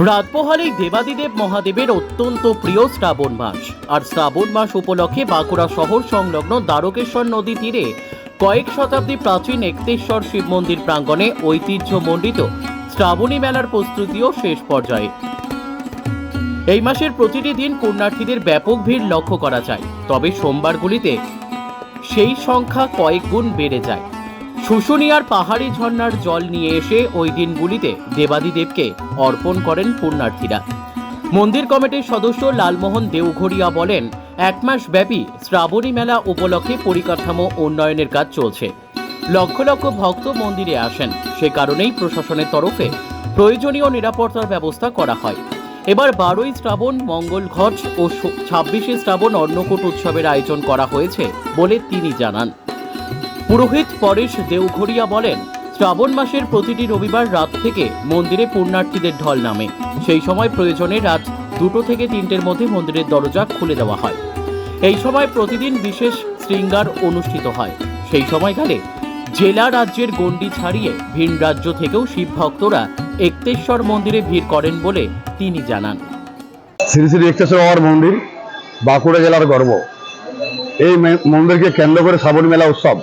রাত পোহালেই দেবাদিদেব মহাদেবের অত্যন্ত প্রিয় শ্রাবণ মাস। আর শ্রাবণ মাস উপলক্ষে বাঁকুড়া শহর সংলগ্ন দ্বারকেশ্বর নদী তীরে কয়েক শতাব্দী প্রাচীন একতেশ্বর শিব মন্দির প্রাঙ্গণে ঐতিহ্যমণ্ডিত শ্রাবণী মেলার প্রস্তুতিও শেষ পর্যায়ে। এই মাসের প্রতিটি দিন পুণ্যার্থীদের ব্যাপক ভিড় লক্ষ্য করা যায়, তবে সোমবারগুলিতে সেই সংখ্যা কয়েক গুণ বেড়ে যায়। শুশুনিয়ার পাহাড়ি ঝর্ণার জল নিয়ে এসে ওই দিনগুলিতে দেবাদিদেবকে অর্পণ করেন পুণ্যার্থীরা। মন্দির কমিটির সদস্য লালমোহন দেওঘরিয়া বলেন, এক মাস ব্যাপী শ্রাবণী মেলা উপলক্ষে পরিকাঠামো উন্নয়নের কাজ চলছে। লক্ষ লক্ষ ভক্ত মন্দিরে আসেন, সে কারণেই প্রশাসনের তরফে প্রয়োজনীয় নিরাপত্তার ব্যবস্থা করা হয়। এবার 12ই শ্রাবণ মঙ্গল ঘট ও 26শে শ্রাবণ অন্নকূট উৎসবের আয়োজন করা হয়েছে বলে তিনি জানান। পুরোহিত পরেশ দেওঘরিয়া বলেন, শ্রাবণ মাসের প্রতিটি রবিবার রাত থেকে মন্দিরে পুণ্যার্থীদের ঢল নামে। সেই সময় প্রয়োজনে রাত 2টো থেকে 3টের মধ্যে মন্দিরের দরজা খুলে দেওয়া হয়। এই সময় প্রতিদিন বিশেষ শৃঙ্গার অনুষ্ঠিত হয়। সেই সময়কালে জেলা রাজ্যের গণ্ডি ছাড়িয়ে ভিন রাজ্য থেকেও শিব ভক্তরা একতেশ্বর মন্দিরে ভিড় করেন বলে তিনি জানান। শ্রী শ্রী একতেশ্বর বাবার মন্দির বাঁকুড়া জেলার গর্ব। এই মন্দিরকে কেন্দ্র করে শ্রাবণী মেলা উৎসব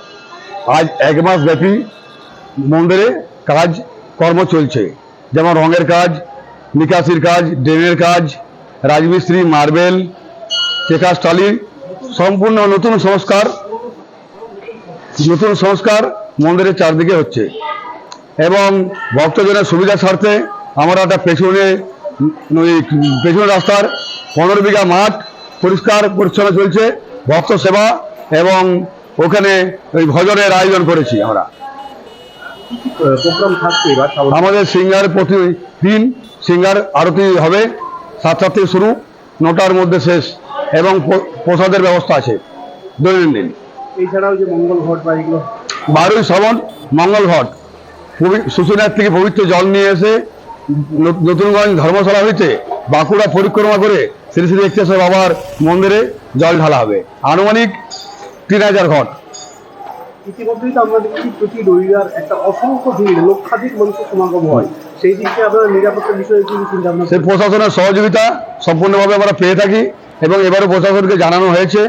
আজ এক মাস ব্যাপী মন্দিরে কাজ কর্ম চলছে, যেমন রঙের কাজ, নিকাশির কাজ, ড্রেনের কাজ, রাজমিস্ত্রি, মার্বেল, চেকার টালি, সম্পূর্ণ নতুন সংস্কার মন্দিরের চারদিকে হচ্ছে। এবং ভক্তজনের সুবিধার স্বার্থে আমরা একটা পেছনে রাস্তার 15 বিঘা মাঠ পরিষ্কার পরিচ্ছন্ন চলছে, ভক্ত সেবা এবং ওখানে ওই ভজনের আয়োজন করেছি আমরা। আমাদের সিঙ্গার প্রতিদিন সিঙ্গার আরতি হবে, 7টা থেকে শুরু, 9টার মধ্যে শেষ, এবং প্রসাদের ব্যবস্থা আছে দৈনন্দিন। এছাড়াও যে মঙ্গল ঘট বা এগুলো 12ই শ্রাবণ মঙ্গল ঘট শুশুনিয়ার থেকে পবিত্র জল নিয়ে এসে নতুনগঞ্জ ধর্মশালা হয়েছে বাঁকুড়া পরিক্রমা করে শ্রী শ্রী একতেশ্বর বাবার মন্দিরে জল ঢালা হবে। আনুমানিক 3000 ঘট। ইতিমধ্যেই তো আমরা দেখছি প্রতি রবিবার একটা অসংখ্য ভিড়, লক্ষাধিক মানুষের সমাগম হয়। সেই দিকে আপনারা নিরাপত্তার বিষয়ে কি চিন্তা ভাবনা? সেই প্রশাসনের সহযোগিতা সম্পূর্ণভাবে আমরা পেয়ে থাকি এবং এবারও প্রশাসনকে জানানো হয়েছে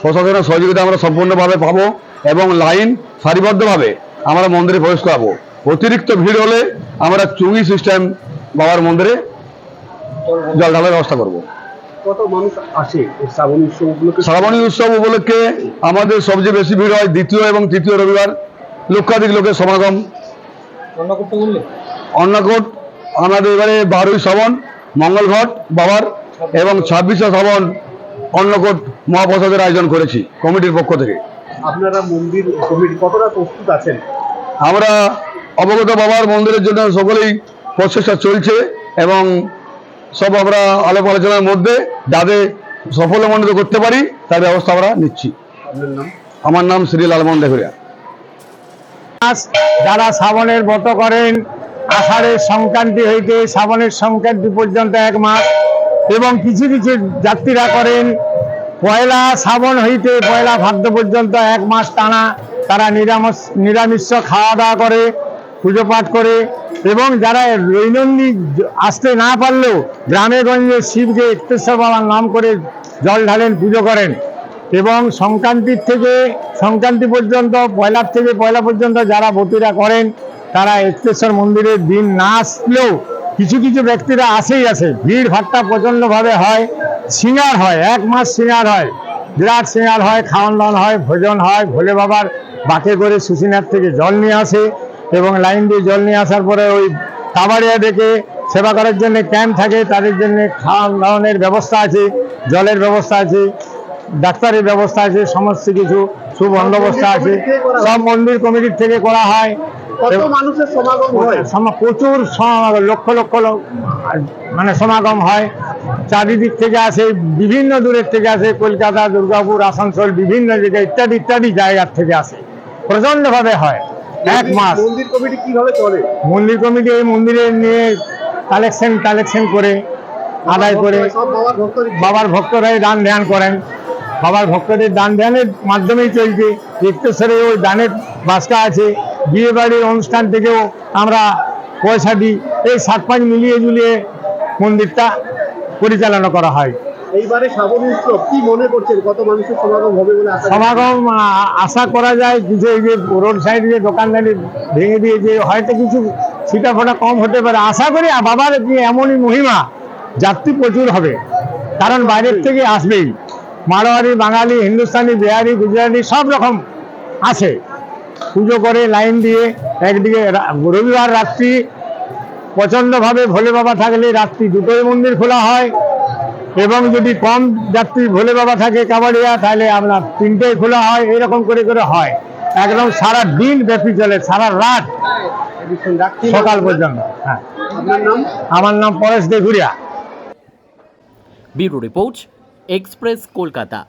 প্রশাসনের সহযোগিতা আমরা সম্পূর্ণভাবে পাবো এবং লাইন সারিবদ্ধভাবে আমরা মন্দিরে প্রবেশ করাবো। অতিরিক্ত ভিড় হলে আমরা চুঙি সিস্টেম বাবার মন্দিরে জল ঢালার ব্যবস্থা করব। কত মানুষ আসে শ্রাবণী উৎসব উপলক্ষে? শ্রাবণী উৎসব উপলক্ষে আমাদের সবচেয়ে বেশি ভিড় হয় দ্বিতীয় এবং তৃতীয় রবিবার, লক্ষাধিক লোকের সমাগম। অন্নকূট আমাদের এবারে 12ই শ্রাবণ মঙ্গল ঘট বাবার এবং 26শে শ্রাবণ অন্নকূট মহাপ্রসাদের আয়োজন করেছি কমিটির পক্ষ থেকে। আপনারা মন্দির কমিটি কতটা প্রস্তুত আছেন? আমরা অবগত বাবার মন্দিরের জন্য সকলেই প্রচেষ্টা চলছে এবং সব আমরা আলাপ আলোচনার মধ্যে যাতে সফলমণ্ডিত করতে পারি তার ব্যবস্থা আমরা নিচ্ছি। আপনার নাম? আমার নাম শ্রী লালমোহন দেওঘরিয়া। যারা শ্রাবণের ব্রত করেন, আষাঢ়ের সংক্রান্তি হইতে শ্রাবণের সংক্রান্তি পর্যন্ত এক মাস, এবং কিছু কিছু যাত্রীরা করেন পয়লা শ্রাবণ হইতে পয়লা ভাদ্র পর্যন্ত এক মাস টানা তারা নিরামিষ খাওয়া দাওয়া করে, পুজো পাঠ করে, এবং যারা দৈনন্দিন আসতে না পারলেও গ্রামে গঞ্জে শিবকে একতেশ্বর বাবার নাম করে জল ঢালেন, পুজো করেন। এবং সংক্রান্তি পর্যন্ত পয়লার থেকে পয়লা পর্যন্ত যারা ব্রতীরা করেন তারা একতেশ্বর মন্দিরের দিন না আসলেও কিছু কিছু ব্যক্তিরা আসে। ভিড় ভাট্টা প্রচণ্ডভাবে হয়, সিঙ্গার হয়, এক মাস সিঙ্গার হয়, বিরাট সিঙ্গার হয়, খাওয়ান দাওয়ান হয়, ভোজন হয়। ভোলে বাবার বাঁকে করে শুশুনিয়ার থেকে জল নিয়ে আসে এবং লাইন দিয়ে জল নিয়ে আসার পরে ওই কাবাড়িয়া ডেকে সেবা করার জন্য ক্যাম্প থাকে, তাদের জন্য খাওয়ান দাওয়ানের ব্যবস্থা আছে, জলের ব্যবস্থা আছে, ডাক্তারের ব্যবস্থা আছে, সমস্ত কিছু সুবন্দোবস্ত আছে, সব মন্দির কমিটির থেকে করা হয়। মানুষের সমাগম হয়, প্রচুর লক্ষ লক্ষ মানে সমাগম হয়। চারিদিক থেকে আসে, বিভিন্ন দূরের থেকে আসে, কলকাতা, দুর্গাপুর, আসানসোল, বিভিন্ন জায়গায় ইত্যাদি জায়গার থেকে আসে। প্রচন্ড ভাবে হয় এক মাস। মন্দির কমিটি কিভাবে চলে? মন্দির কমিটি এই মন্দিরে নিয়ে কালেকশন করে আদায় করে বাবার ভক্তরাই দান ধ্যান করেন। বাবার ভক্তদের দান ধ্যানের মাধ্যমেই চলছে। একতেশ্বরে ওই দানের বাস্কা আছে, বিয়ে বাড়ির অনুষ্ঠান থেকেও আমরা পয়সা দিই। এই 7-5 মিলিয়ে জুলিয়ে মন্দিরটা পরিচালনা করা হয়। এইবারে শ্রাবণ উৎসব কি মনে করছেন, কত মানুষের সমাগম হবে বলে আশা করছেন? সমাগম আশা করা যায় কিছু, এই যে রোড সাইডে যে দোকানদারি ভেঙে দিয়েছে হয়তো কিছু ছিটা ফোটা কম হতে পারে, আশা করি। বাবার যে এমনই মহিমা, যাত্রী প্রচুর হবে, কারণ বাইরের থেকে আসবেই। মারোয়ারি, বাঙালি, হিন্দুস্তানি, বিহারি, গুজরাটি সব রকম আসে, পুজো করে লাইন দিয়ে। একদিকে রবিবার রাত্রি প্রচণ্ডভাবে ভোলে বাবা থাকলে রাত্রি দুটোই মন্দির খোলা হয়, এবং যদি কম যাত্রী ভোলে বাবা থাকে কাবাডিয়া, তাহলে আপনার তিনটেই খোলা হয়। এরকম করে করে হয়, একদম সারা দিন ব্যাপী চলে, সারা রাত সকাল পর্যন্ত। হ্যাঁ, আপনার নাম? আমার নাম Paresh Deghuria. Bureau report, Express Kolkata.